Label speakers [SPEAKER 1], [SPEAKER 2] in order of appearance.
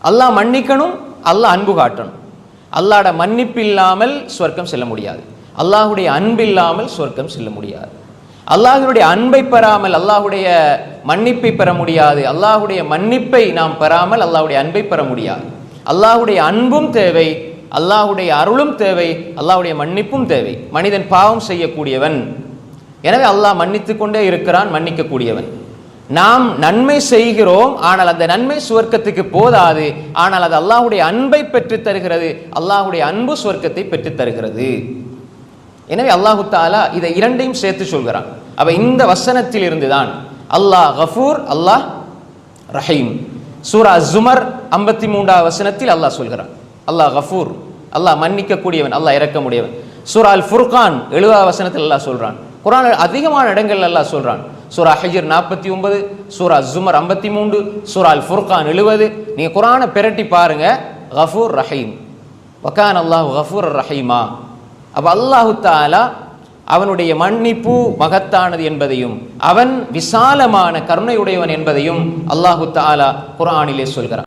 [SPEAKER 1] அல்லாஹ் மன்னிக்கணும், அல்லாஹ் அன்பு காட்டணும். அல்லாஹ்ட மன்னிப்பு இல்லாமல் சொர்க்கம் செல்ல முடியாது. அல்லாஹுடைய அன்பு இல்லாமல் சொர்க்கம் செல்ல முடியாது. அல்லாஹுடைய அன்பை பெறாமல் அல்லாஹுடைய மன்னிப்பை பெற முடியாது. அல்லாஹுடைய மன்னிப்பை நாம் பெறாமல் அல்லாஹுடைய அன்பை பெற முடியாது. அல்லாஹுடைய அன்பும் தேவை, அல்லாஹுடைய அருளும் தேவை, அல்லாஹுடைய மன்னிப்பும் தேவை. மனிதன் பாவம் செய்யக்கூடியவன், எனவே அல்லாஹ் மன்னித்து கொண்டே இருக்கிறான், மன்னிக்கக்கூடியவன். நாம் நன்மை செய்கிறோம், ஆனால் அந்த நன்மை சுவர்க்கத்துக்கு போதாது. ஆனால் அது அல்லாஹுடைய அன்பை பெற்று தருகிறது. அல்லாஹுடைய அன்பு சுவர்க்கத்தை பெற்று தருகிறது. எனவே அல்லாஹு தாலா இதை இரண்டையும் சேர்த்து சொல்கிறான். அப்ப இந்த வசனத்தில் இருந்துதான் அல்லாஹ் கஃபூர், அல்லாஹ் ரஹீம். சூரா ஜுமர் 53வது வசனத்தில் அல்லாஹ் சொல்கிறான் அல்லாஹ் கஃபூர், அல்லாஹ் மன்னிக்க கூடியவன், அல்லாஹ் இறக்க முடியவன். சூரா அல் ஃபுர்கான் 70வது வசனத்தில் அல்லாஹ் சொல்றான். குர்ஆன் அதிகமான இடங்கள் அல்லாஹ் சொல்றான். சூரா ஹிஜ்ர் 49, சூரா ஜுமர் 53, சூரா அல் ஃபுர்கான் 70. நீங்க குர்ஆனை பிரட்டி பாருங்க, கஃபூர் ரஹீம், வகான அல்லாஹு கஃபூர் ரஹீமா. அப்ப அல்லாஹு தஆலா அவனுடைய மன்னிப்பு மகத்தானது என்பதையும் அவன் விசாலமான கருணையுடையவன் என்பதையும் அல்லாஹு தஆலா குர்ஆனிலே சொல்கிறான்.